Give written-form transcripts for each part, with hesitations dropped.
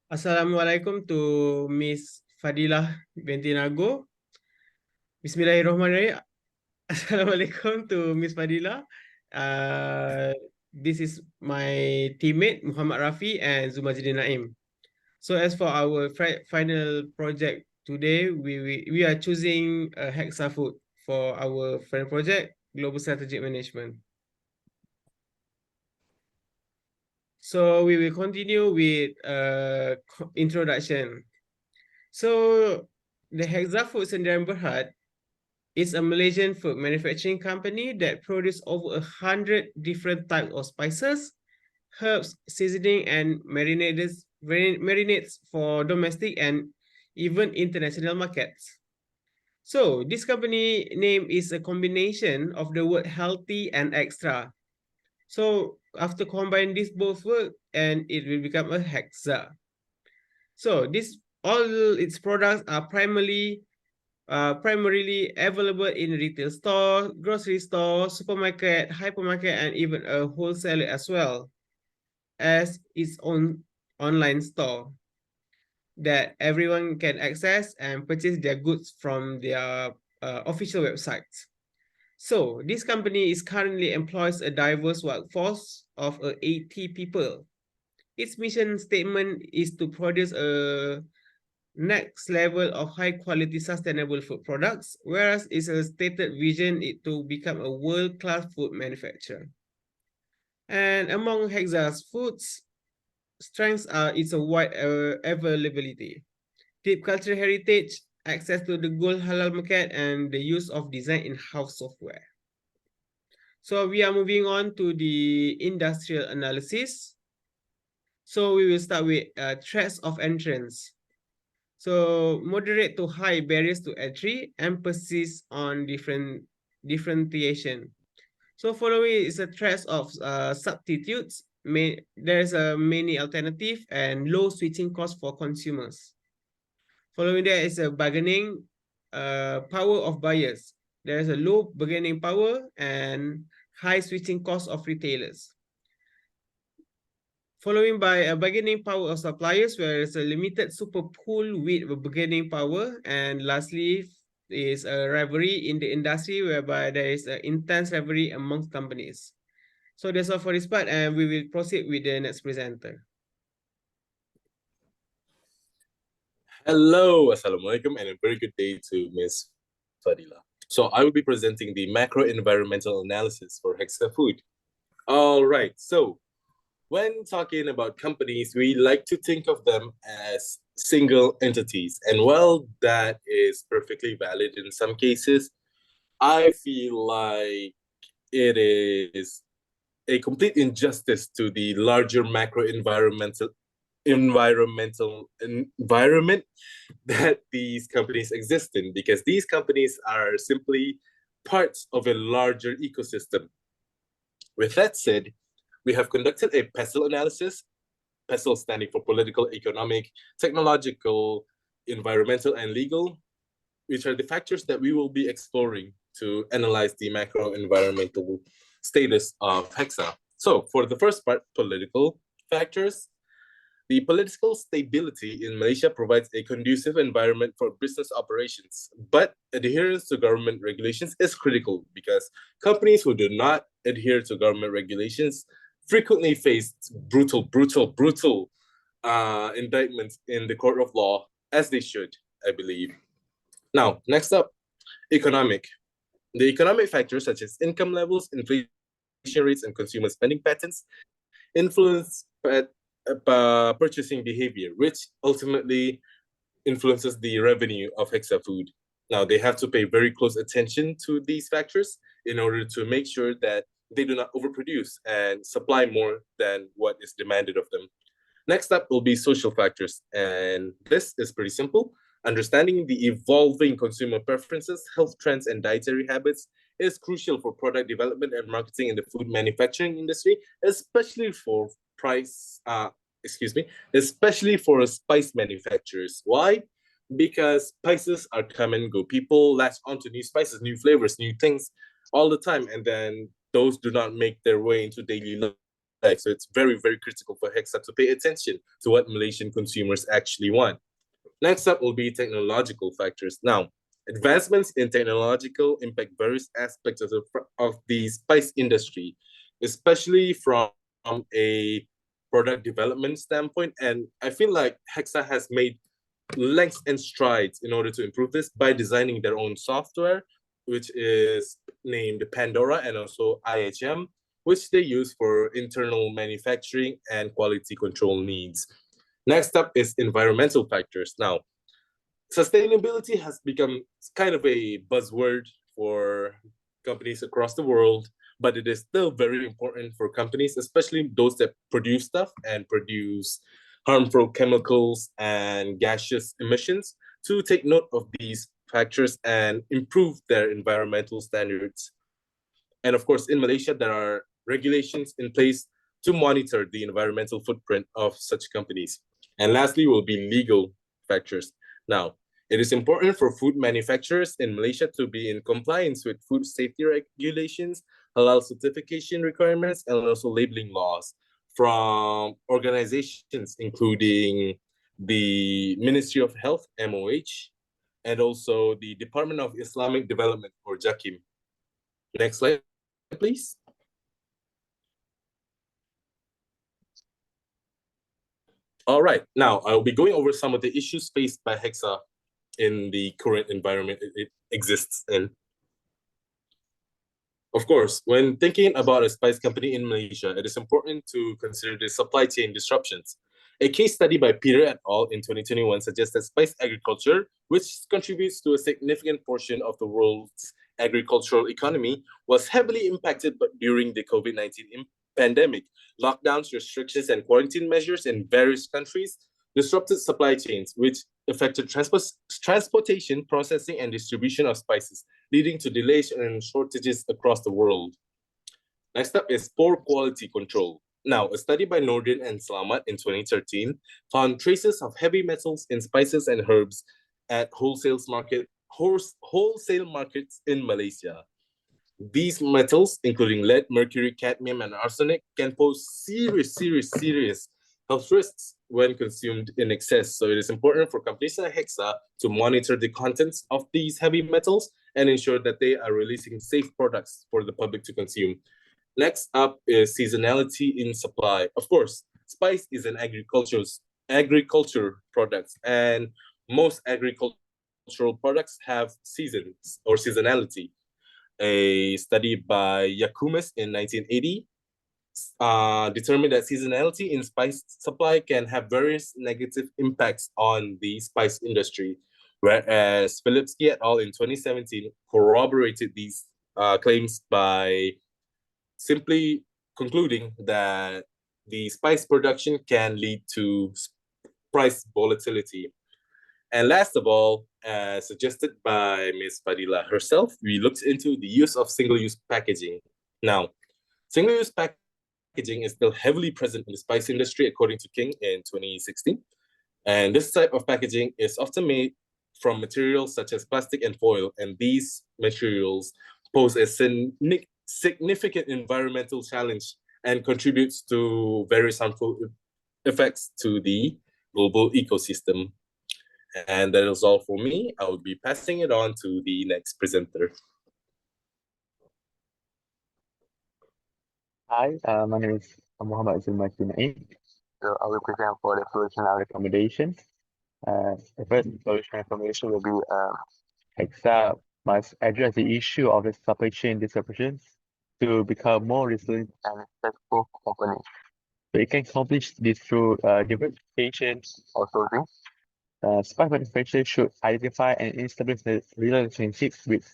Assalamualaikum to Miss Fadhilah Binti Nagor. Bismillahirrahmanirrahim. Assalamualaikum to Miss Fadhilah. This is my teammate Muhammad Rafi and Zumazidin Naeem. So as for our final project today, we are choosing a Hexa food for our final project, Global Strategic Management. So we will continue with introduction. So the Hexa Food Sdn Bhd is a Malaysian food manufacturing company that produces over 100 different types of spices, herbs, seasoning, and marinades for domestic and even international markets. So this company name is a combination of the word healthy and extra. So after combine these both words, and it will become a Hexa. So all its products are primarily available in retail store, grocery store, supermarket, hypermarket, and even a wholesaler as well as its own online store that everyone can access and purchase their goods from their official websites. So this company is currently employs a diverse workforce of 80 people. Its mission statement is to produce a next level of high quality sustainable food products, whereas it's a stated vision to become a world-class food manufacturer. And among Hexa's foods, strengths are its a wide availability, deep cultural heritage, access to the gold halal market, and the use of design in-house software. So we are moving on to the industrial analysis. So we will start with threats of entrance. So moderate to high barriers to entry, emphasis on differentiation. So following is a threat of substitutes. There's a many alternative and low switching cost for consumers. Following that is a bargaining power of buyers. There's a low bargaining power and high switching cost of retailers. Following by a bargaining power of suppliers, where it's a limited super pool with bargaining power. And lastly is a rivalry in the industry, whereby there is an intense rivalry amongst companies. So that's all for this part, and we will proceed with the next presenter. Hello, assalamualaikum, and a very good day to Miss Fadhilah. So I will be presenting the macro environmental analysis for Hexa Food. All right, so when talking about companies, we like to think of them as single entities. And while that is perfectly valid in some cases, I feel like it is a complete injustice to the larger macro environmental environment that these companies exist in, because these companies are simply parts of a larger ecosystem. With that said, we have conducted a PESTEL analysis, PESTEL standing for political, economic, technological, environmental, and legal, which are the factors that we will be exploring to analyze the macro environmental status of Hexa. So for the first part, political factors, the political stability in Malaysia provides a conducive environment for business operations, but adherence to government regulations is critical because companies who do not adhere to government regulations frequently face brutal indictments in the court of law, as they should, I believe. Now, next up, economic. The economic factors such as income levels, inflation rates, and consumer spending patterns influence purchasing behavior, which ultimately influences the revenue of Hexa Food. Now, they have to pay very close attention to these factors in order to make sure that they do not overproduce and supply more than what is demanded of them. Next up will be social factors, and this is pretty simple. Understanding the evolving consumer preferences, health trends, and dietary habits is crucial for product development and marketing in the food manufacturing industry, especially for especially for spice manufacturers. Why? Because spices are come and go. People latch onto new spices, new flavors, new things all the time, and then those do not make their way into daily So it's very, very critical for Hexa to pay attention to what Malaysian consumers actually want. Next up will be technological factors. Now, advancements in technological impact various aspects of the spice industry, especially from a product development standpoint. And I feel like Hexa has made lengths and strides in order to improve this by designing their own software, which is named Pandora, and also IHM, which they use for internal manufacturing and quality control needs. Next up is environmental factors. Now, sustainability has become kind of a buzzword for companies across the world, but it is still very important for companies, especially those that produce stuff and produce harmful chemicals and gaseous emissions, to take note of these factors and improve their environmental standards. And of course, in Malaysia, there are regulations in place to monitor the environmental footprint of such companies. And lastly will be legal factors. Now, it is important for food manufacturers in Malaysia to be in compliance with food safety regulations, halal certification requirements, and also labeling laws from organizations including the Ministry of Health, MOH, and also the Department of Islamic Development, or JAKIM. Next slide, please. All right, now I'll be going over some of the issues faced by Hexa in the current environment it exists in. Of course, when thinking about a spice company in Malaysia, it is important to consider the supply chain disruptions. A case study by Peter et al. In 2021 suggests that spice agriculture, which contributes to a significant portion of the world's agricultural economy, was heavily impacted during the COVID-19 pandemic. Lockdowns, restrictions, and quarantine measures in various countries disrupted supply chains, which affected transportation, processing, and distribution of spices, leading to delays and shortages across the world. Next up is poor quality control. Now, a study by Nordin and Slamat in 2013 found traces of heavy metals in spices and herbs at wholesale markets in Malaysia. These metals, including lead, mercury, cadmium, and arsenic, can pose serious health risks when consumed in excess. So it is important for companies like Hexa to monitor the contents of these heavy metals and ensure that they are releasing safe products for the public to consume. Next up is seasonality in supply. Of course, spice is an agriculture product, and most agricultural products have seasons or seasonality. A study by Yakumas in 1980 determined that seasonality in spice supply can have various negative impacts on the spice industry, whereas Filipski et al. In 2017 corroborated these claims by simply concluding that the spice production can lead to price volatility. And last of all, suggested by Miss Fadhilah herself, we looked into the use of single-use packaging. Now, single-use packaging is still heavily present in the spice industry, according to King in 2016. And this type of packaging is often made from materials such as plastic and foil, and these materials pose a significant environmental challenge and contributes to various harmful effects to the global ecosystem. And that is all for me. I will be passing it on to the next presenter. Hi, my name is Muhammad Naeem. So I will present for the solution recommendation. The first solution recommendation will be Hexa must address the issue of the supply chain disruptions to become more resilient and successful company. So it can accomplish this through diversification or sourcing. Spice manufacturers should identify and establish the relationships with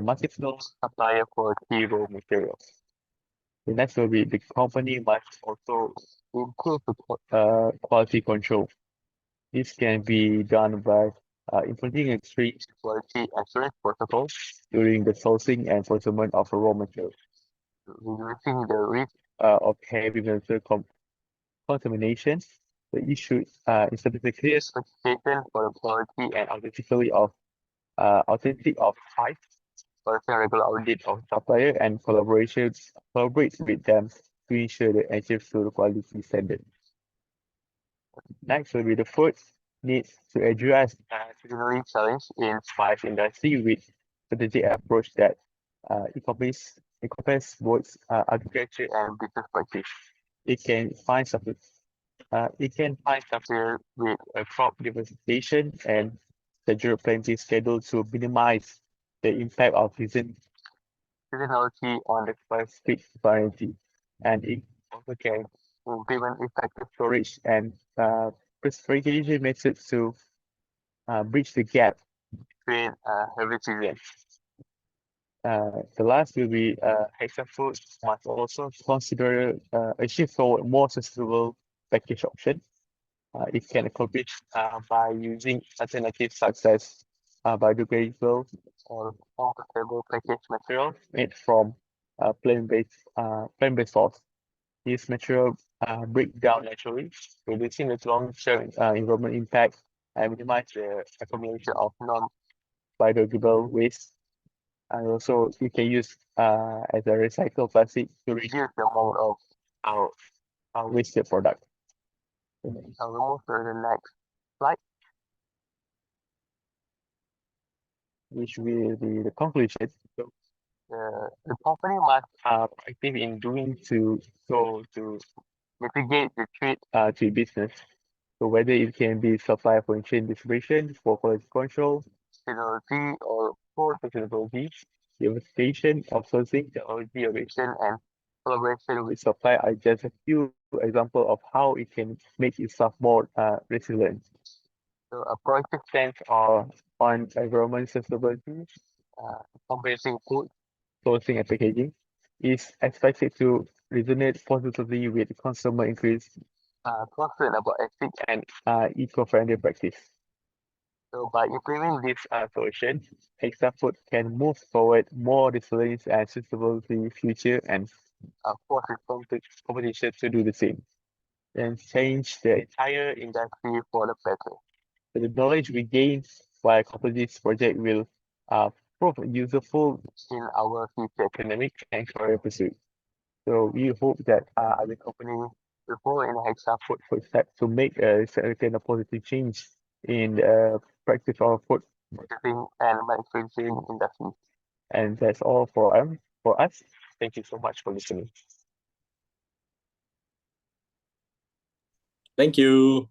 multiple suppliers for key raw materials. The next will be the company must also improve the quality control. This can be done by implementing a strict quality assurance protocol during the sourcing and procurement of raw materials, reducing the risk of heavy metal contamination. The issue establish a clear certification for the quality and authenticity of spice, personal regular audit of supplier, and collaborate with them to ensure that achieves to the quality standard. Next will be the food needs to address seasonally challenge in spice industry with strategic approach that encompass both agriculture and business practice. It can find something with a crop diversification and schedule planting schedule to minimize the impact of seasonality on the specific variety, and it also can implement effective storage and preservation methods to bridge the gap between every season. The last will be Hexa Food must also consider a shift toward more sustainable package option. It can accomplish by using alternatives such as biodegradable or compostable package material made from plant-based source. This material break down naturally, reducing the long-term environment impact and minimize the accumulation of non-biodegradable waste. And also, you can use as a recycled plastic to reduce the amount of our wasted product. I'll move to the next slide, which will be the conclusion. So, the company must active in doing to mitigate the threat to business. So whether it can be supply for chain distribution, for quality control, sustainability, or for sustainability, diversification, outsourcing, technology innovation, and collaboration with supply are just a few examples of how it can make itself more resilient. So a proactive stance on environment sustainability, comprehensive food, sourcing and packaging is expected to resonate positively with consumer increase concern about ethics and eco-friendly practice. So by implementing this solution, Hexa Food can move forward more resilience and sustainability future and force its competition to do the same and change the entire industry for the better. So the knowledge we gain while completing this project will prove useful in our future economic and career pursuit. So we hope that our company will follow in Hexa Food footsteps to make a significant positive change in the practice of food marketing and manufacturing industry. And that's all for us. Thank you so much for listening. Thank you.